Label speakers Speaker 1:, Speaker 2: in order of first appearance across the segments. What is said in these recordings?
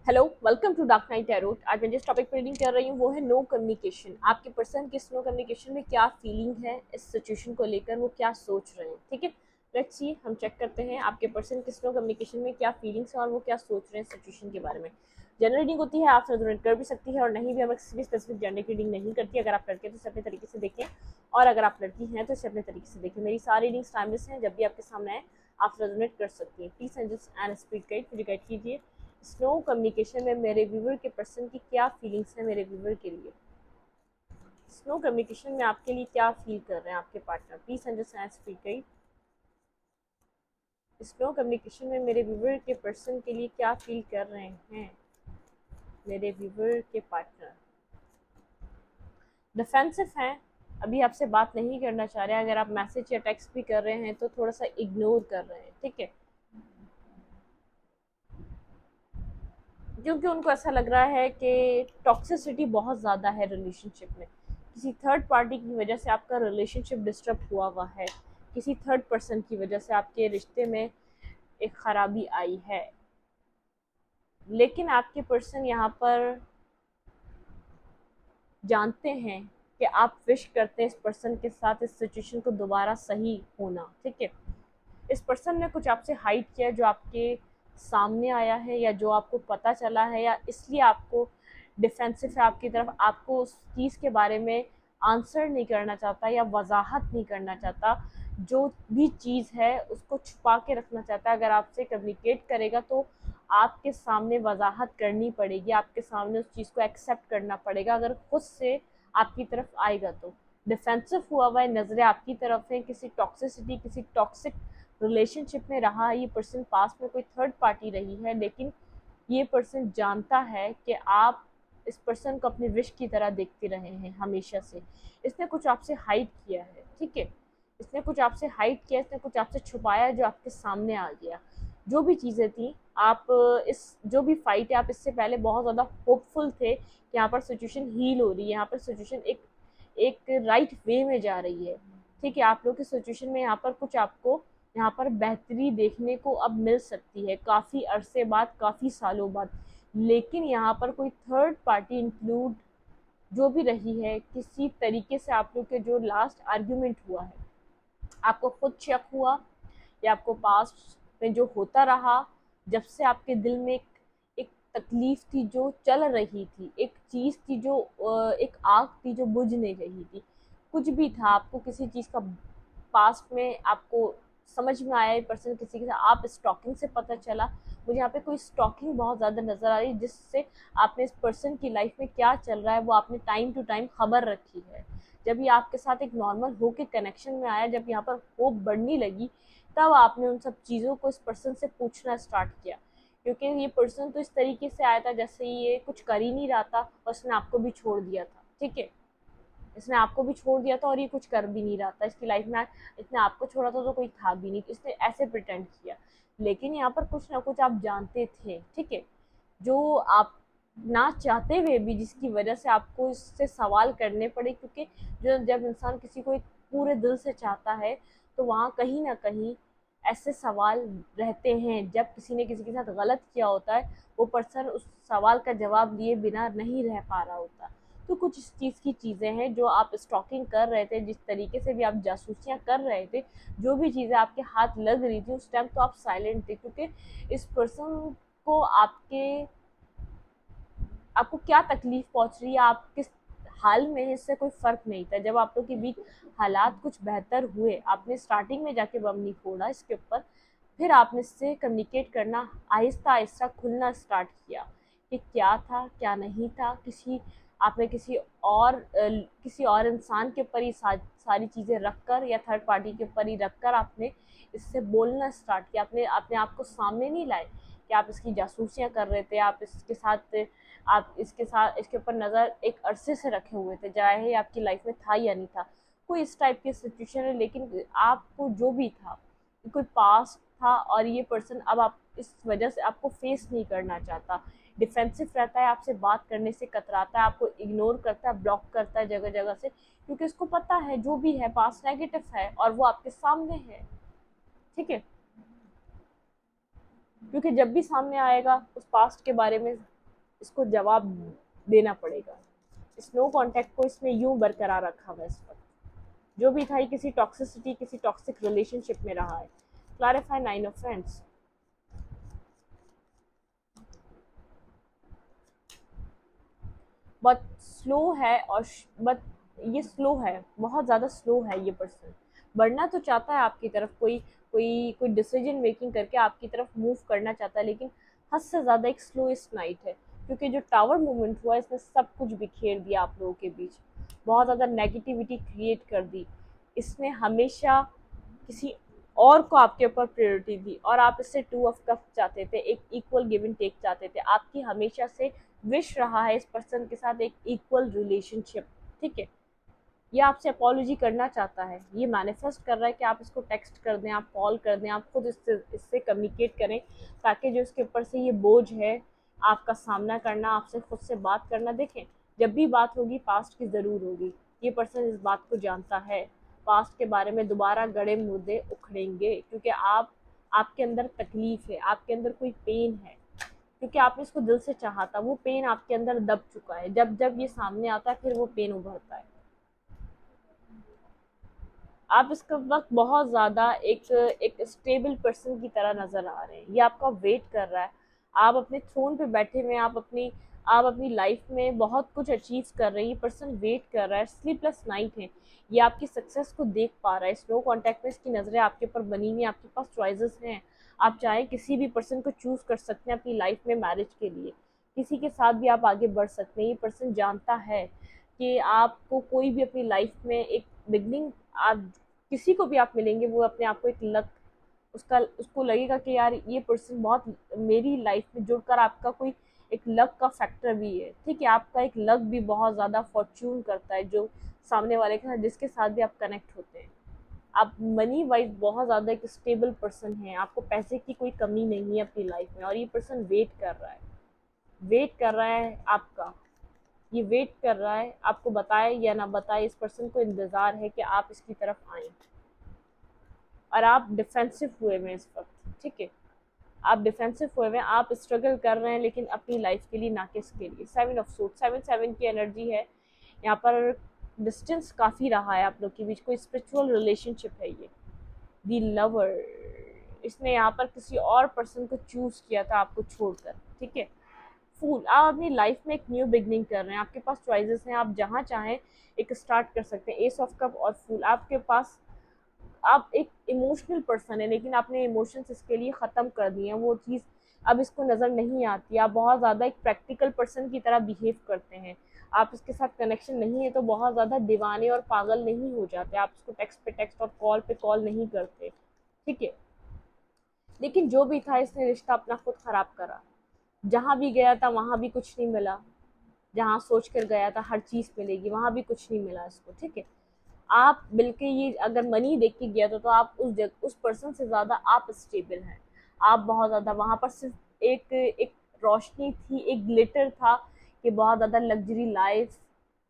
Speaker 1: Hello, welcome to Dark Night Tarot. आज मैं जिस टॉपिक पर रीडिंग कर रही हूँ वो है नो कम्युनिकेशन। आपके पर्सन की नो कम्युनिकेशन में क्या फीलिंग है, इस सिचुएशन को लेकर वो क्या सोच रहे हैं। ठीक है, लेट्स सी, हम चेक करते हैं आपके पर्सन की नो कम्युनिकेशन में क्या फीलिंग्स है और वो क्या सोच रहे हैं सिचुएशन के बारे में। जनरल रीडिंग होती है, आप रेजोनेट कर भी सकती है और नहीं भी। हमें किसी भी स्पेसिफिक जेंडर की रीडिंग नहीं करती। अगर आप लड़के हैं तो इसे अपने तरीके से देखें और अगर आप लड़की हैं तो इसे अपने तरीके से देखें। मेरी सारी रीडिंग्स टाइमलेस हैं, जब भी आपके सामने आए आप रेजोनेट कर सकती हैं। Please angels and spirit guide मुझे गाइड कीजिए। स्नो कम्युनिकेशन में मेरे व्यूवर के पर्सन की क्या फीलिंग्स है मेरे व्यूवर के लिए। स्नो कम्युनिकेशन में आपके लिए क्या फील कर रहे हैं आपके partner. Please understand speak guide. Snow communication में मेरे व्यूवर के पर्सन के लिए क्या फील कर रहे हैं मेरे व्यूवर के पार्टनर। डिफेंसिव हैं, अभी आपसे बात नहीं करना चाह रहे हैं। अगर आप मैसेज या टेक्स्ट भी कर रहे हैं तो थोड़ा सा इग्नोर कर रहे हैं। ठीक है, क्योंकि उनको ऐसा लग रहा है कि टॉक्सिसिटी बहुत ज़्यादा है रिलेशनशिप में। किसी थर्ड पार्टी की वजह से आपका रिलेशनशिप डिस्टर्ब हुआ है। किसी थर्ड पर्सन की वजह से आपके रिश्ते में एक खराबी आई है। लेकिन आपके पर्सन यहाँ पर जानते हैं कि आप विश करते हैं इस पर्सन के साथ इस सिचुएशन को दोबारा सही होना। ठीक है, इस पर्सन ने कुछ आपसे हाइड किया जो आपके सामने आया है या जो आपको पता चला है, या इसलिए आपको डिफेंसिव है आपकी तरफ। आपको उस चीज़ के बारे में आंसर नहीं करना चाहता या वजाहत नहीं करना चाहता। जो भी चीज़ है उसको छुपा के रखना चाहता है। अगर आपसे कम्युनिकेट करेगा तो आपके सामने वजाहत करनी पड़ेगी, आपके सामने उस चीज़ को एक्सेप्ट करना पड़ेगा। अगर खुद से आपकी तरफ आएगा तो डिफेंसिव हुआ है, नज़रें आपकी तरफ हैं। किसी टॉक्सिसिटी, किसी टॉक्सिक रिलेशनशिप में रहा है ये पर्सन, पास में कोई थर्ड पार्टी रही है, लेकिन ये पर्सन जानता है कि आप इस पर्सन को अपने विश की तरह देखते रहे हैं हमेशा से। इसने कुछ आपसे हाइड किया है। ठीक है, इसने कुछ आपसे हाइड किया, इसने कुछ आपसे छुपाया जो आपके सामने आ गया। जो भी चीज़ें थी, आप इस जो भी फाइट है, आप इससे पहले बहुत ज़्यादा होपफुल थे कि यहाँ पर सिचुएशन हील हो रही है, यहाँ पर सिचुएशन एक एक राइट वे में जा रही है। ठीक है, आप लोग की सिचुएशन में यहाँ पर कुछ आपको यहाँ पर बेहतरी देखने को अब मिल सकती है काफ़ी अरसे बाद, काफ़ी सालों बाद। लेकिन यहाँ पर कोई थर्ड पार्टी इंक्लूड जो भी रही है, किसी तरीके से आप लोग के जो लास्ट आर्ग्यूमेंट हुआ है, आपको खुद शक हुआ या आपको पास में जो होता रहा, जब से आपके दिल में एक तकलीफ थी जो चल रही थी, एक चीज़ थी जो एक आग थी जो बुझ नहीं रही थी। कुछ भी था, आपको किसी चीज़ का पास्ट में आपको समझ में आया, पर्सन किसी के साथ आप स्टॉकिंग से पता चला। मुझे यहाँ पे कोई स्टॉकिंग बहुत ज़्यादा नज़र आ रही है, जिससे आपने इस पर्सन की लाइफ में क्या चल रहा है वो आपने टाइम टू टाइम खबर रखी है। जब ये आपके साथ एक नॉर्मल होके कनेक्शन में आया, जब यहाँ पर होप बढ़ने लगी, तब आपने उन सब चीज़ों को इस पर्सन से पूछना स्टार्ट किया। क्योंकि ये पर्सन तो इस तरीके से आया था जैसे ये कुछ कर ही नहीं रहा था और उसने आपको भी छोड़ दिया था। ठीक है, इसने आपको भी छोड़ दिया था और ये कुछ कर भी नहीं रहा था इसकी लाइफ में। इसने आपको छोड़ा था तो कोई था भी नहीं, इसने ऐसे प्रिटेंड किया। लेकिन यहाँ पर कुछ ना कुछ आप जानते थे। ठीक है, जो आप ना चाहते हुए भी, जिसकी वजह से आपको इससे सवाल करने पड़े। क्योंकि जो जब इंसान किसी को एक पूरे दिल से चाहता है तो वहाँ कहीं ना कहीं ऐसे सवाल रहते हैं। जब किसी ने किसी के साथ गलत किया होता है, वो पर्सन उस सवाल का जवाब दिए बिना नहीं रह पा रहा होता। तो कुछ इस चीज़ की चीज़ें हैं जो आप स्टॉकिंग कर रहे थे, जिस तरीके से भी आप जासूसियाँ कर रहे थे, जो भी चीज़ें आपके हाथ लग रही थी उस टाइम तो आप साइलेंट थे। क्योंकि इस पर्सन को आपको क्या तकलीफ पहुंच रही है, आप किस हाल में है, इससे कोई फर्क नहीं था। जब आप लोग के बीच हालात कुछ बेहतर हुए, आपने स्टार्टिंग में जाके बम नहीं फोड़ा इसके ऊपर, फिर आपने इससे कम्युनिकेट करना आहिस्ता आहिस्ता खुलना स्टार्ट किया कि क्या था क्या नहीं था। आपने किसी और इंसान के ऊपर ही सारी चीज़ें रखकर या थर्ड पार्टी के ऊपर ही रखकर आपने इससे बोलना स्टार्ट किया। आपने अपने आप को सामने नहीं लाए कि आप इसकी जासूसियाँ कर रहे थे, आप इसके ऊपर नज़र एक अरसे से रखे हुए थे, चाहे आपकी लाइफ में था या नहीं था। कोई इस टाइप की सिचुएशन है, लेकिन आपको जो भी था, कोई पास्ट था और ये पर्सन अब आप इस वजह से आपको फेस नहीं करना चाहता। डिफेंसिव रहता है, आपसे बात करने से कतराता है, आपको इग्नोर करता है, ब्लॉक करता है जगह जगह से। क्योंकि उसको पता है जो भी है पास्ट नेगेटिव है और वो आपके सामने है। ठीक है, क्योंकि जब भी सामने आएगा उस पास्ट के बारे में इसको जवाब देना पड़ेगा। इस नो कॉन्टैक्ट को इसने यूं बरकरार रखा हुआ है इस वक्त। जो भी था ये किसी टॉक्सिसिटी, किसी टॉक्सिक रिलेशनशिप में रहा है। Clarify 9 of friends. बहुत स्लो है और बट ये स्लो है, बहुत ज़्यादा स्लो है ये पर्सन। बढ़ना तो चाहता है आपकी तरफ, कोई कोई कोई डिसीजन मेकिंग करके आपकी तरफ मूव करना चाहता है, लेकिन हद से ज़्यादा एक स्लोएस्ट नाइट है। क्योंकि जो टावर मूवमेंट हुआ इसने सब कुछ बिखेर दिया आप लोगों के बीच, बहुत ज़्यादा नेगेटिविटी क्रिएट कर दी। इसने हमेशा किसी और को आपके ऊपर प्रायोरिटी दी, और आप इससे 2 ऑफ कप चाहते थे, एक इक्वल गिव एंड टेक चाहते थे। आपकी हमेशा से विश रहा है इस पर्सन के साथ एक इक्वल रिलेशनशिप, ठीक है। ये आपसे अपॉलॉजी करना चाहता है, ये मैनिफेस्ट कर रहा है कि आप इसको टेक्स्ट कर दें, आप कॉल कर दें, आप खुद इससे कम्युनिकेट करें, ताकि जो इसके ऊपर से ये बोझ है आपका सामना करना, आपसे खुद से बात करना। देखें, जब भी बात होगी पास्ट की ज़रूर होगी, ये पर्सन इस बात को जानता है। पास्ट के बारे में दोबारा गड़े मुद्दे उखड़ेंगे, क्योंकि आपके अंदर तकलीफ है, आपके अंदर कोई पेन है, क्योंकि आपने इसको दिल से चाहा था। वो पेन आपके अंदर दब चुका है, जब जब ये सामने आता है फिर वो पेन उभरता है। आप इसके वक्त बहुत ज़्यादा एक एक स्टेबल पर्सन की तरह नज़र आ रहे हैं, ये आपका वेट कर रहा है। आप अपने थ्रोन पे बैठे हुए हैं, आप अपनी लाइफ में बहुत कुछ अचीव कर रहे हैं, ये पर्सन वेट कर रहा है। स्लीपलेस नाइट है, ये आपकी सक्सेस को देख पा रहा है। स्लो कॉन्टैक्ट में इसकी नज़रें आपके ऊपर बनी हुई हैं, आपके पास चॉइसेस हैं। आप चाहे किसी भी पर्सन को चूज़ कर सकते हैं अपनी लाइफ में मैरिज के लिए, किसी के साथ भी आप आगे बढ़ सकते हैं। ये पर्सन जानता है कि आपको कोई भी अपनी लाइफ में एक बिगनिंग, आप किसी को भी आप मिलेंगे वो अपने आप को एक लक, उसका उसको लगेगा कि यार ये पर्सन बहुत मेरी लाइफ में जुड़कर आपका कोई एक लक का फैक्टर भी है, ठीक है। आपका एक लक भी बहुत ज़्यादा फॉर्च्यून करता है जो सामने वाले के साथ, जिसके साथ भी आप कनेक्ट होते हैं। आप मनी वाइज बहुत ज़्यादा एक स्टेबल पर्सन हैं, आपको पैसे की कोई कमी नहीं है अपनी लाइफ में, और ये पर्सन वेट कर रहा है, वेट कर रहा है आपका। ये वेट कर रहा है, आपको बताए या ना बताए, इस पर्सन को इंतज़ार है कि आप इसकी तरफ आएँ। और आप डिफेंसिव हुए हुए हैं इस वक्त, ठीक है। आप डिफेंसिव हुए हुए हैं, आप स्ट्रगल कर रहे हैं, लेकिन अपनी लाइफ के लिए, ना कि इसके लिए। 7 ऑफ सूट, 7 की एनर्जी है यहाँ पर। डिस्टेंस काफ़ी रहा है आप लोग के बीच, कोई स्पिरिचुअल रिलेशनशिप है ये। दी लवर, इसने यहाँ पर किसी और पर्सन को चूज़ किया था आपको छोड़कर, ठीक है। फूल, आप अपनी लाइफ में एक न्यू बिगनिंग कर रहे हैं, आपके पास चॉइसेस हैं, आप जहाँ चाहें एक स्टार्ट कर सकते हैं। एस ऑफ कप और फूल आपके पास। आप एक इमोशनल पर्सन है, लेकिन आपने इमोशंस इसके लिए ख़त्म कर दिए हैं, वो चीज़ अब इसको नज़र नहीं आती। आप बहुत ज़्यादा एक प्रैक्टिकल पर्सन की तरह बिहेव करते हैं। आप इसके साथ कनेक्शन नहीं है तो बहुत ज़्यादा दीवाने और पागल नहीं हो जाते, आप इसको टेक्स्ट पे टेक्स्ट और कॉल पे कॉल नहीं करते, ठीक है। लेकिन जो भी था, इसने रिश्ता अपना खुद ख़राब करा। जहाँ भी गया था वहाँ भी कुछ नहीं मिला, जहाँ सोच कर गया था हर चीज़ मिलेगी, वहाँ भी कुछ नहीं मिला इसको, ठीक है। आप बिल्कुल, ये अगर मनी देख के गया तो आप उस पर्सन से ज़्यादा आप स्टेबल हैं। आप बहुत ज़्यादा वहाँ पर सिर्फ एक एक रोशनी थी, एक ग्लिटर था कि बहुत ज़्यादा लग्जरी लाइफ,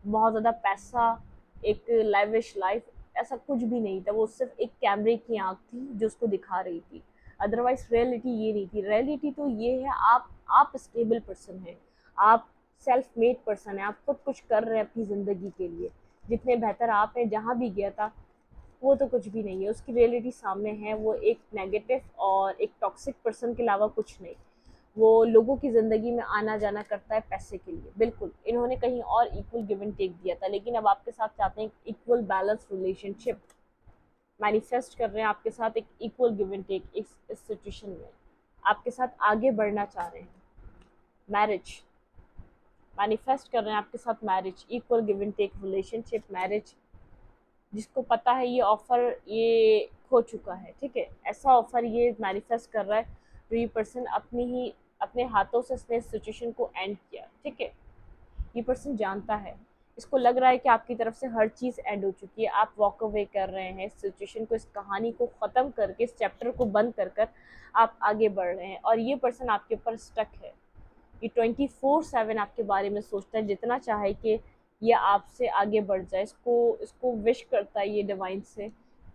Speaker 1: बहुत ज़्यादा पैसा, एक लाइविश लाइफ, ऐसा कुछ भी नहीं था। वो सिर्फ एक कैमरे की आँख थी जो उसको दिखा रही थी, अदरवाइज रियलिटी ये नहीं थी। रियलिटी तो ये है, आप स्टेबल पर्सन हैं, आप सेल्फ मेड पर्सन है, आप खुद कुछ कर रहे हैं अपनी ज़िंदगी के लिए। जितने बेहतर आप हैं, जहाँ भी गया था वो तो कुछ भी नहीं है, उसकी रियलिटी सामने है। वो एक नेगेटिव और एक टॉक्सिक पर्सन के अलावा कुछ नहीं। वो लोगों की ज़िंदगी में आना जाना करता है पैसे के लिए, बिल्कुल। इन्होंने कहीं और इक्वल गिव एंड टेक दिया था, लेकिन अब आपके साथ चाहते हैं इक्वल बैलेंस रिलेशनशिप मैनिफेस्ट कर रहे हैं आपके साथ, एक इक्वल गिव एंड टेक इस सिचुएशन में आपके साथ आगे बढ़ना चाह रहे हैं। मैरिज मैनिफेस्ट कर रहे हैं आपके साथ, marriage, equal give and take relationship, marriage. जिसको पता है ये ऑफ़र ये खो चुका है, ठीक है। ऐसा ऑफ़र ये मैनिफेस्ट कर रहा है जो ये पर्सन अपने हाथों से इसने इस सिचुएशन को एंड किया, ठीक है। ये पर्सन जानता है, इसको लग रहा है कि आपकी तरफ से हर चीज़ एंड हो चुकी है, आप वॉक अवे कर रहे हैं इस सिचुएशन को, इस कहानी को ख़त्म करके, इस चैप्टर को बंद कर कर आप आगे बढ़ रहे हैं। और ये पर्सन आपके ऊपर स्टक है, ये 24/7 आपके बारे में सोचता है, जितना चाहे कि ये आपसे आगे बढ़ जाए। इसको इसको विश करता है ये डिवाइन से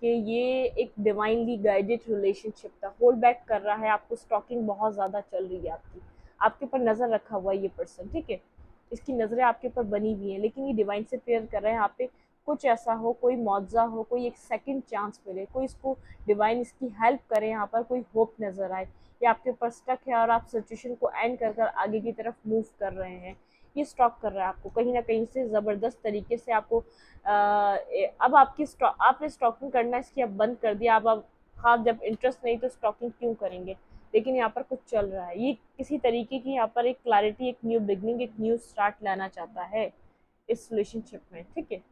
Speaker 1: कि ये एक डिवाइनली गाइडेड रिलेशनशिप था। होल्ड बैक कर रहा है आपको, स्टॉकिंग बहुत ज़्यादा चल रही है आपकी, आपके ऊपर नज़र रखा हुआ है ये पर्सन, ठीक है, इसकी नज़रें आपके ऊपर बनी हुई हैं, लेकिन ये डिवाइन से प्रेयर कर रहे हैं यहाँ पे कुछ ऐसा हो, कोई मुआवजा हो, कोई एक सेकंड चांस मिले, कोई इसको डिवाइन इसकी हेल्प करे, यहाँ पर कोई होप नज़र आए। ये आपके ऊपर स्टक है और आप सिचुएशन को एंड कर कर आगे की तरफ मूव कर रहे हैं। ये स्टॉक कर रहा है आपको कहीं ना कहीं से ज़बरदस्त तरीके से आपको अब आपकी आपने स्टॉकिंग करना इसकी अब बंद कर दिया। अब आप जब इंटरेस्ट नहीं तो स्टॉकिंग क्यों करेंगे, लेकिन यहाँ पर कुछ चल रहा है। ये किसी तरीके की यहाँ पर एक क्लैरिटी, एक न्यू बिगनिंग, एक न्यू स्टार्ट लाना चाहता है इस रिलेशनशिप में, ठीक है।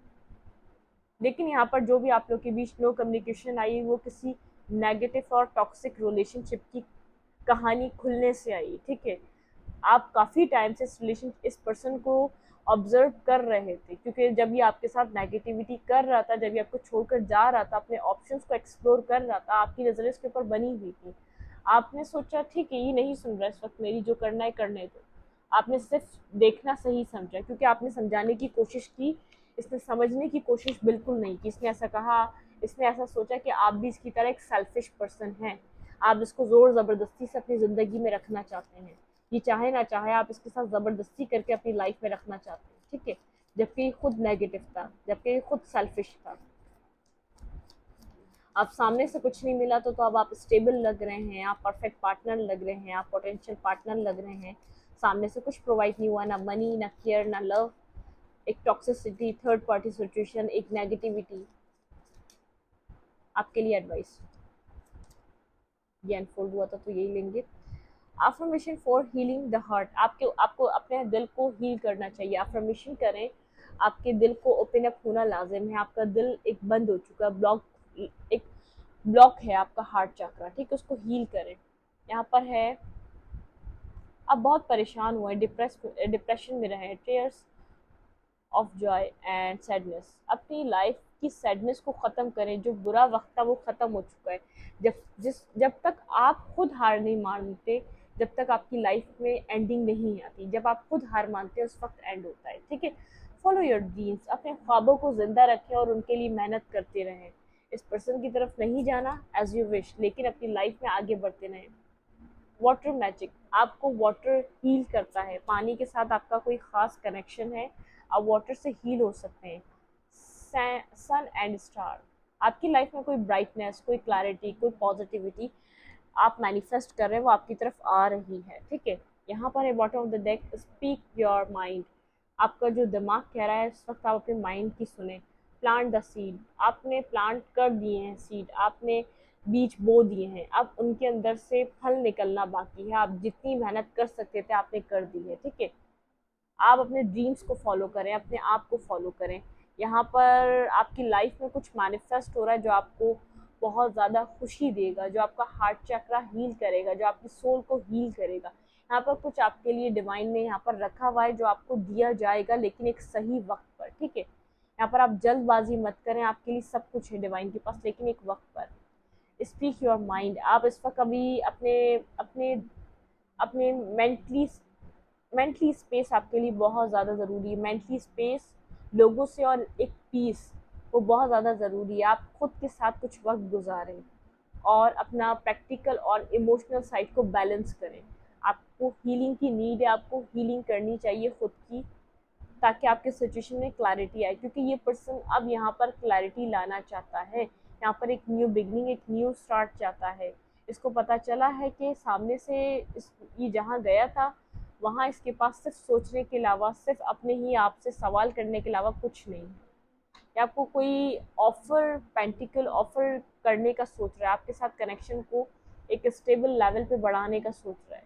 Speaker 1: लेकिन यहाँ पर जो भी आप लोग के बीच नो कम्युनिकेशन आई वो किसी नेगेटिव और टॉक्सिक रिलेशनशिप की कहानी खुलने से आई, ठीक है। आप काफ़ी टाइम से इस पर्सन को ऑब्जर्व कर रहे थे, क्योंकि जब ये आपके साथ नेगेटिविटी कर रहा था, जब ये आपको छोड़कर जा रहा था, अपने ऑप्शंस को एक्सप्लोर कर रहा था, आपकी नज़रें इसके ऊपर बनी हुई थी। आपने सोचा ठीक है ये नहीं सुन रहा इस वक्त, मेरी जो करना है करने दो। आपने सिर्फ देखना सही समझा, क्योंकि आपने समझाने की कोशिश की, इसने समझने की कोशिश बिल्कुल नहीं की। इसने ऐसा कहा, इसने ऐसा सोचा कि आप भी इसकी तरह एक सेल्फिश पर्सन हैं, आप इसको ज़ोर ज़बरदस्ती से अपनी ज़िंदगी में रखना चाहते हैं, ये चाहे ना चाहे आप इसके साथ ज़बरदस्ती करके अपनी लाइफ में रखना चाहते हैं, ठीक है। जबकि खुद नेगेटिव था, जबकि खुद सेल्फिश था। अब सामने से कुछ नहीं मिला तो अब आप स्टेबल लग रहे हैं, आप परफेक्ट पार्टनर लग रहे हैं, आप पोटेंशियल पार्टनर लग रहे हैं। सामने से कुछ प्रोवाइड नहीं हुआ, ना मनी, ना केयर, ना लव, एक टॉक्सिसिटी, थर्ड पार्टी सिचुएशन, एक नेगेटिविटी। आपके लिए एडवाइस ये अनफोल्ड हुआ था तो यही लेंगे। Affirmation for healing the heart, आपको अपने दिल को हील करना चाहिए। अफर्मेशन करें, आपके दिल को ओपन अप होना लाजिम है। आपका दिल एक बंद हो चुका ब्लॉक, एक ब्लॉक है आपका हार्ट चक्रा, ठीक है, उसको हील करें। यहाँ पर है आप बहुत परेशान हुए, डिप्रेशन में रहे, tears of Joy and sadness. अपनी लाइफ की सैडनेस को ख़त्म करें, जो बुरा वक्त था वो ख़त्म हो चुका है। जब तक आप खुद हार नहीं मानते, जब तक आपकी लाइफ में एंडिंग नहीं आती, जब आप खुद हार मानते हैं उस वक्त एंड होता है, ठीक है। फॉलो योर ड्रीम्स, अपने ख्वाबों को जिंदा रखें और उनके लिए मेहनत करते रहें। इस पर्सन की तरफ नहीं जाना एज यू विश, लेकिन अपनी लाइफ में आगे बढ़ते रहें। वाटर मैजिक, आपको वाटर हील करता है, पानी के साथ आपका कोई ख़ास कनेक्शन है, आप वाटर से हील हो सकते हैं। सन एंड स्टार, आपकी लाइफ में कोई ब्राइटनेस, कोई क्लैरिटी, कोई पॉजिटिविटी आप मैनिफेस्ट कर रहे हैं वो आपकी तरफ आ रही है, ठीक है। यहाँ पर है bottom of the deck, speak your mind, आपका जो दिमाग कह रहा है इस वक्त आप अपने माइंड की सुने। प्लांट द सीड, आपने प्लांट कर दिए हैं सीड, आपने बीज बो दिए हैं, अब उनके अंदर से फल निकलना बाकी है। आप जितनी मेहनत कर सकते थे आपने कर दी है, ठीक है। आप अपने ड्रीम्स को फॉलो करें, अपने आप को फॉलो करें। यहाँ पर आपकी लाइफ में कुछ मैनिफेस्ट हो रहा है जो आपको बहुत ज़्यादा खुशी देगा, जो आपका हार्ट चक्रा हील करेगा, जो आपकी सोल को हील करेगा। यहाँ पर कुछ आपके लिए डिवाइन ने यहाँ पर रखा हुआ है जो आपको दिया जाएगा, लेकिन एक सही वक्त पर, ठीक है। यहाँ पर आप जल्दबाजी मत करें, आपके लिए सब कुछ है डिवाइन के पास, लेकिन एक वक्त पर। स्पीक योर माइंड, आप इस वक्त अभी अपने अपने अपने मेंटली स्पेस आपके लिए बहुत ज़्यादा ज़रूरी है। मेंटली स्पेस, लोगों से और एक पीस, वो बहुत ज़्यादा ज़रूरी है। आप खुद के साथ कुछ वक्त गुजारें और अपना प्रैक्टिकल और इमोशनल साइड को बैलेंस करें। आपको हीलिंग की नीड है, आपको हीलिंग करनी चाहिए खुद की, ताकि आपके सिचुएशन में क्लैरिटी आए, क्योंकि ये पर्सन अब यहाँ पर क्लैरिटी लाना चाहता है। यहाँ पर एक न्यू बिगनिंग, एक न्यू स्टार्ट चाहता है। इसको पता चला है कि सामने से ये जहाँ गया था वहाँ इसके पास सिर्फ सोचने के अलावा, सिर्फ अपने ही आप से सवाल करने के अलावा कुछ नहीं है। या आपको कोई ऑफर, पेंटिकल ऑफर करने का सोच रहा है, आपके साथ कनेक्शन को एक स्टेबल लेवल पे बढ़ाने का सोच रहा है।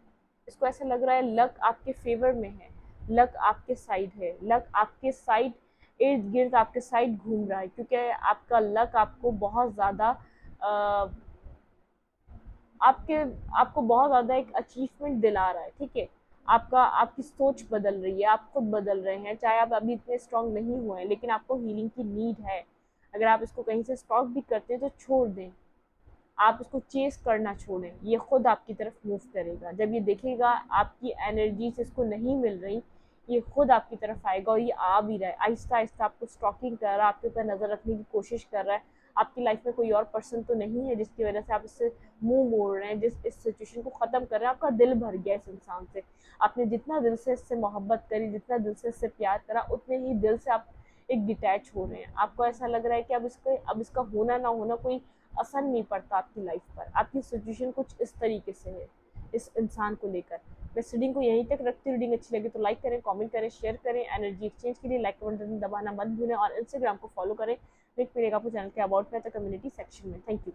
Speaker 1: इसको ऐसा लग रहा है लक आपके फेवर में है, लक आपके साइड है, लक आपके साइड, इर्द गिर्द आपके साइड घूम रहा है, क्योंकि आपका लक आपको बहुत ज़्यादा आपके आपको बहुत ज़्यादा एक अचीवमेंट दिला रहा है, ठीक है। आपकी सोच बदल रही है, आप खुद बदल रहे हैं। चाहे आप अभी इतने स्ट्रांग नहीं हुए हैं, लेकिन आपको हीलिंग की नीड है। अगर आप इसको कहीं से स्टॉक भी करते हैं तो छोड़ दें, आप इसको चेस करना छोड़ें, ये खुद आपकी तरफ मूव करेगा। जब ये देखेगा आपकी एनर्जीज इसको नहीं मिल रही, ये खुद आपकी तरफ आएगा और ये आ भी रहा है, आहिस्ता आहिस्ता आपको स्टॉकिंग कर रहा है, आपके ऊपर नज़र रखने की कोशिश कर रहा है, आपकी लाइफ में कोई और पर्सन तो नहीं है जिसकी वजह से आप इससे मुंह मोड़ रहे हैं, जिस इस सिचुएशन को ख़त्म कर रहे हैं। आपका दिल भर गया इस इंसान से, आपने जितना दिल से इससे मोहब्बत करी, जितना दिल से इससे प्यार करा, उतने ही दिल से आप एक डिटैच हो रहे हैं। आपको ऐसा लग रहा है कि अब इसका होना ना होना कोई असर नहीं पड़ता आपकी लाइफ पर। आपकी सिचुएशन कुछ इस तरीके से है इस इंसान को लेकर। मैं इस रीडिंग को यहीं तक रखती हूँ। रीडिंग अच्छी लगी तो लाइक करें, कमेंट करें, शेयर करें। एनर्जी एक्सचेंज के लिए लाइक का बटन दबाना मत भूलें और इंस्टाग्राम को फॉलो करें। लिंक मिलेगा आपको चैनल के अबाउट में तो कम्युनिटी सेक्शन में। Thank you.